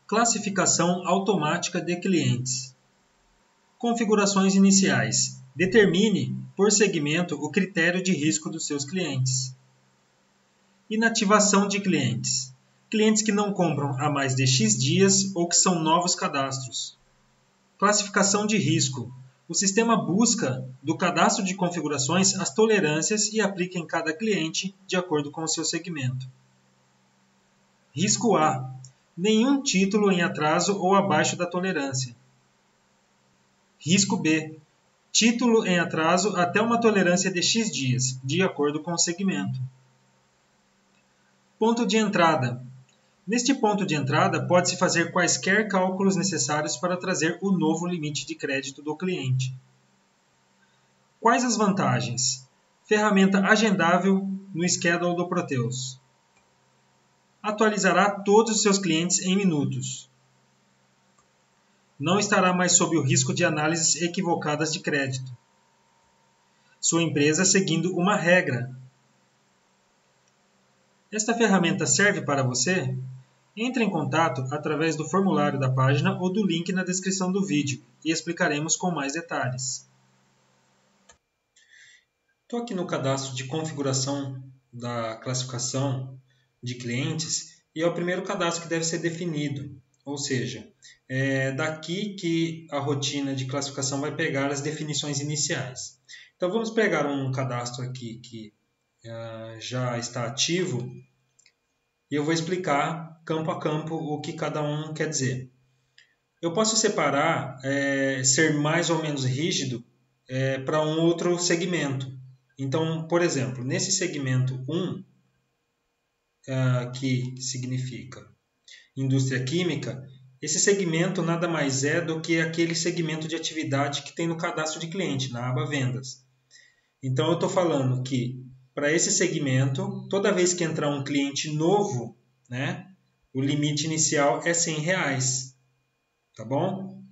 Classificação automática de clientes. Configurações iniciais. Determine, por segmento, o critério de risco dos seus clientes. Inativação de clientes. Clientes que não compram há mais de X dias ou que são novos cadastros. Classificação de risco. O sistema busca do cadastro de configurações as tolerâncias e aplica em cada cliente de acordo com o seu segmento. Risco A. Nenhum título em atraso ou abaixo da tolerância. Risco B. Título em atraso até uma tolerância de X dias, de acordo com o segmento. Ponto de entrada. Neste ponto de entrada, pode-se fazer quaisquer cálculos necessários para trazer o novo limite de crédito do cliente. Quais as vantagens? Ferramenta agendável no schedule do Proteus. Atualizará todos os seus clientes em minutos. Não estará mais sob o risco de análises equivocadas de crédito. Sua empresa seguindo uma regra. Esta ferramenta serve para você? Entre em contato através do formulário da página ou do link na descrição do vídeo e explicaremos com mais detalhes. Estou aqui no cadastro de configuração da classificação de clientes e é o primeiro cadastro que deve ser definido, ou seja, é daqui que a rotina de classificação vai pegar as definições iniciais. Então vamos pegar um cadastro aqui que já está ativo e eu vou explicar campo a campo o que cada um quer dizer. Eu posso separar, ser mais ou menos rígido para um outro segmento. Então, por exemplo, nesse segmento 1, que significa indústria química, esse segmento nada mais é do que aquele segmento de atividade que tem no cadastro de cliente, na aba Vendas. Então, eu estou falando que para esse segmento, toda vez que entrar um cliente novo, né, o limite inicial é R$100, tá bom?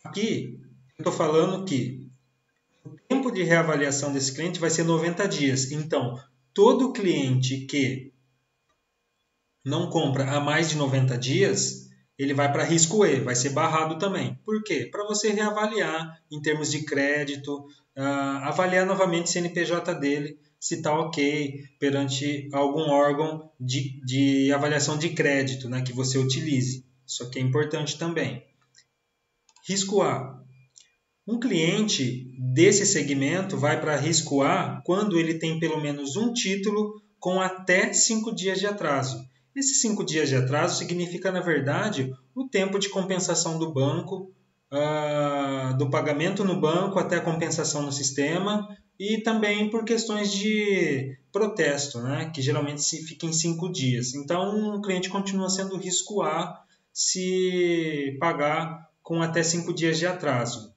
Aqui, eu estou falando que o tempo de reavaliação desse cliente vai ser 90 dias. Então, todo cliente que não compra há mais de 90 dias, ele vai para risco E, vai ser barrado também. Por quê? Para você reavaliar em termos de crédito, avaliar novamente o CNPJ dele, se está ok perante algum órgão de avaliação de crédito, né, que você utilize. Isso aqui é importante também. Risco A. Um cliente desse segmento vai para risco A quando ele tem pelo menos um título com até 5 dias de atraso. Esses 5 dias de atraso significa, na verdade, o tempo de compensação do banco, do pagamento no banco até a compensação no sistema e também por questões de protesto, né, que geralmente fica em 5 dias. Então, o cliente continua sendo risco A se pagar com até 5 dias de atraso.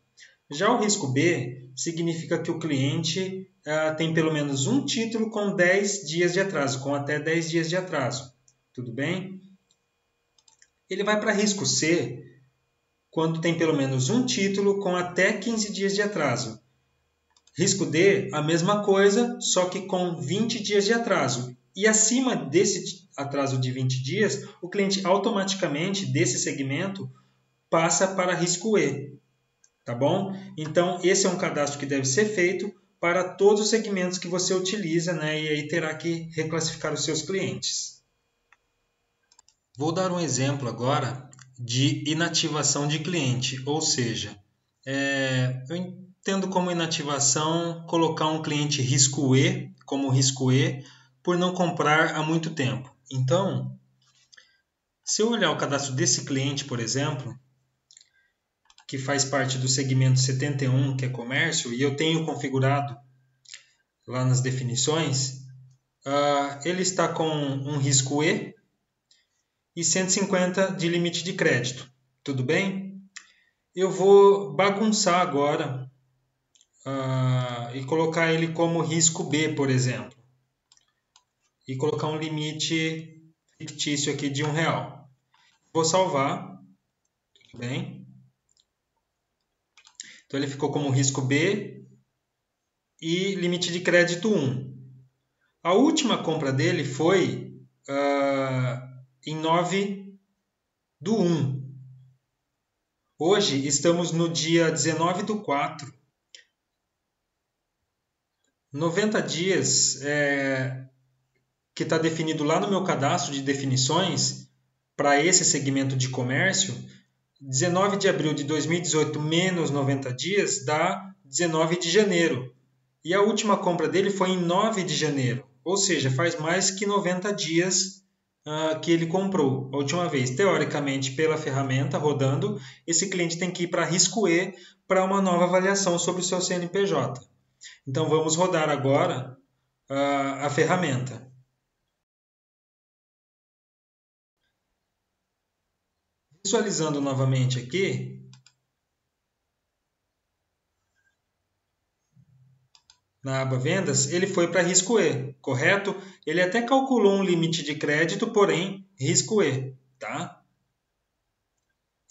Já o risco B significa que o cliente tem pelo menos um título com 10 dias de atraso, com até 10 dias de atraso. Tudo bem? Ele vai para risco C quando tem pelo menos um título com até 15 dias de atraso. Risco D, a mesma coisa, só que com 20 dias de atraso. E acima desse atraso de 20 dias, o cliente automaticamente, desse segmento, passa para risco E. Tá bom? Então, esse é um cadastro que deve ser feito para todos os segmentos que você utiliza, né? E aí terá que reclassificar os seus clientes. Vou dar um exemplo agora de inativação de cliente, ou seja, eu entendo como inativação colocar um cliente risco E, como risco E, por não comprar há muito tempo. Então, se eu olhar o cadastro desse cliente, por exemplo, que faz parte do segmento 71, que é comércio, e eu tenho configurado lá nas definições, ele está com um risco E e 150 de limite de crédito. Tudo bem? Eu vou bagunçar agora e colocar ele como risco B, por exemplo. E colocar um limite fictício aqui de R$1. Vou salvar. Tudo bem? Então ele ficou como risco B e limite de crédito 1. A última compra dele foi em 9/1. Hoje estamos no dia 19/4. 90 dias que está definido lá no meu cadastro de definições para esse segmento de comércio. 19 de abril de 2018 menos 90 dias dá 19 de janeiro. E a última compra dele foi em 9 de janeiro. Ou seja, faz mais que 90 dias que ele comprou a última vez. Teoricamente, pela ferramenta rodando, esse cliente tem que ir para a Risco E para uma nova avaliação sobre o seu CNPJ. Então, vamos rodar agora a ferramenta. Visualizando novamente aqui, na aba Vendas, ele foi para Risco E, correto? Ele até calculou um limite de crédito, porém, Risco E, tá?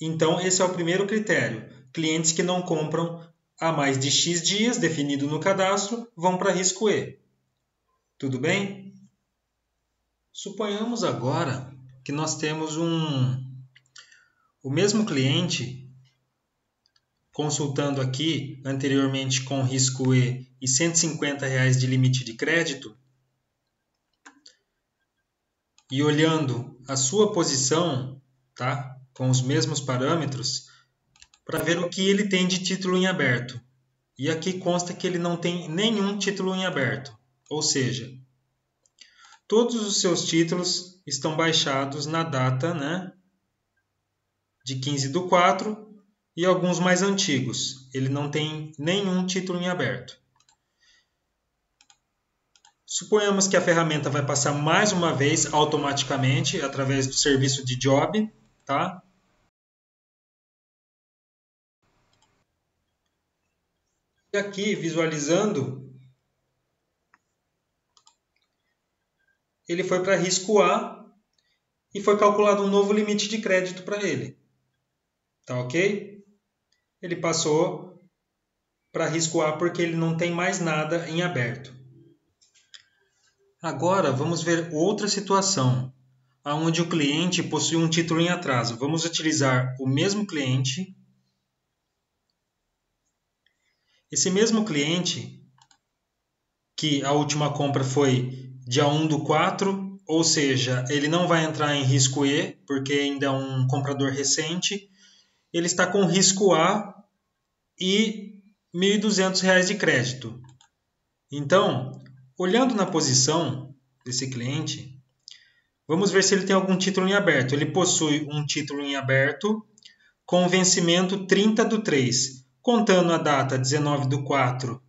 Então, esse é o primeiro critério. Clientes que não compram há mais de X dias, definido no cadastro, vão para Risco E. Tudo bem? Suponhamos agora que nós temos o mesmo cliente consultando aqui anteriormente com Risco E e R$ 150 de limite de crédito e olhando a sua posição, tá? Com os mesmos parâmetros, para ver o que ele tem de título em aberto. E aqui consta que ele não tem nenhum título em aberto, ou seja, todos os seus títulos estão baixados na data, né, de 15/4 e alguns mais antigos. Ele não tem nenhum título em aberto. Suponhamos que a ferramenta vai passar mais uma vez automaticamente através do serviço de Job, tá? E aqui, visualizando, ele foi para Risco A e foi calculado um novo limite de crédito para ele. Tá ok? Ele passou para Risco A porque ele não tem mais nada em aberto. Agora vamos ver outra situação, onde o cliente possui um título em atraso. Vamos utilizar o mesmo cliente. Esse mesmo cliente, que a última compra foi dia 1/4, ou seja, ele não vai entrar em Risco E, porque ainda é um comprador recente. Ele está com Risco A e R$ 1.200 de crédito. Então, olhando na posição desse cliente, vamos ver se ele tem algum título em aberto. Ele possui um título em aberto com vencimento 30/3. Contando a data 19/4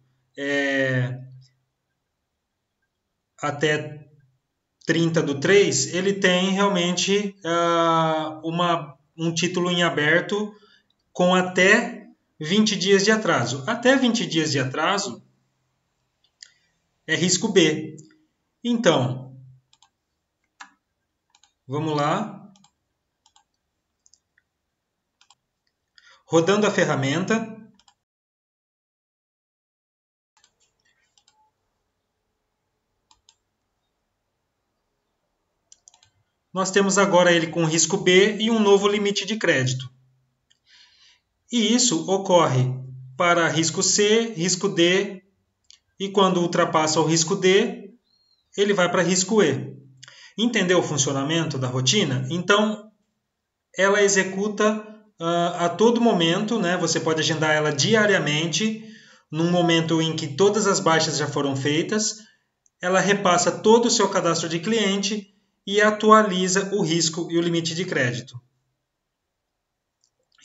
até 30/3, ele tem realmente um título em aberto com até 20 dias de atraso. Até 20 dias de atraso é Risco B. Então, vamos lá. Rodando a ferramenta. Nós temos agora ele com Risco B e um novo limite de crédito. E isso ocorre para Risco C, Risco D, e quando ultrapassa o Risco D, ele vai para Risco E. Entendeu o funcionamento da rotina? Então, ela executa a todo momento, né? Você pode agendar ela diariamente, num momento em que todas as baixas já foram feitas, ela repassa todo o seu cadastro de cliente e atualiza o risco e o limite de crédito.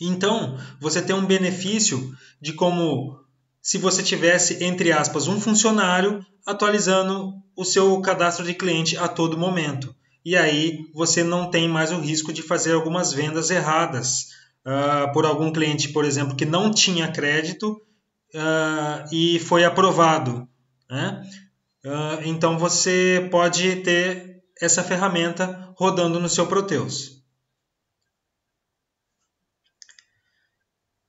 Então, você tem um benefício de como se você tivesse, entre aspas, um funcionário atualizando o seu cadastro de cliente a todo momento. E aí você não tem mais o risco de fazer algumas vendas erradas por algum cliente, por exemplo, que não tinha crédito e foi aprovado, né? Então você pode ter essa ferramenta rodando no seu Proteus.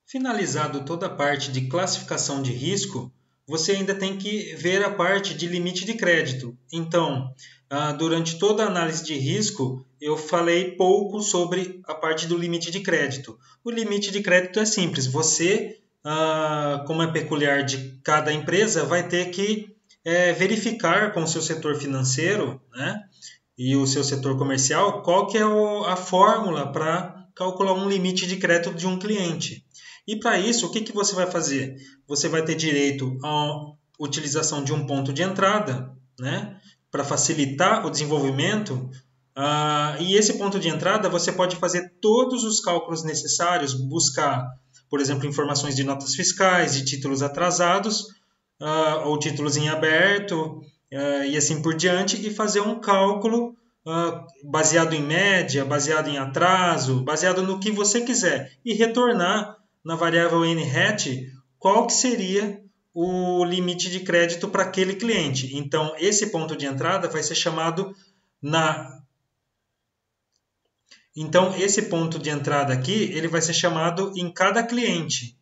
Finalizado toda a parte de classificação de risco, você ainda tem que ver a parte de limite de crédito. Então, durante toda a análise de risco, eu falei pouco sobre a parte do limite de crédito. O limite de crédito é simples. Você, como é peculiar de cada empresa, vai ter que verificar com o seu setor financeiro, né, e o seu setor comercial qual que é a fórmula para calcular um limite de crédito de um cliente. E para isso, o que você vai fazer? Você vai ter direito à utilização de um ponto de entrada, né, para facilitar o desenvolvimento. E esse ponto de entrada você pode fazer todos os cálculos necessários, buscar, por exemplo, informações de notas fiscais, de títulos atrasados, ou títulos em aberto, e assim por diante, e fazer um cálculo baseado em média, baseado em atraso, baseado no que você quiser, e retornar na variável NHAT qual que seria o limite de crédito para aquele cliente. Então, esse ponto de entrada vai ser chamado Então, esse ponto de entrada aqui, ele vai ser chamado em cada cliente.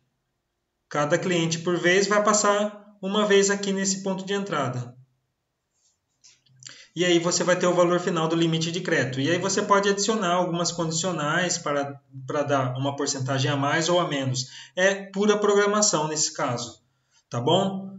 Cada cliente por vez vai passar uma vez aqui nesse ponto de entrada. E aí você vai ter o valor final do limite de crédito. E aí você pode adicionar algumas condicionais para dar uma porcentagem a mais ou a menos. É pura programação nesse caso. Tá bom?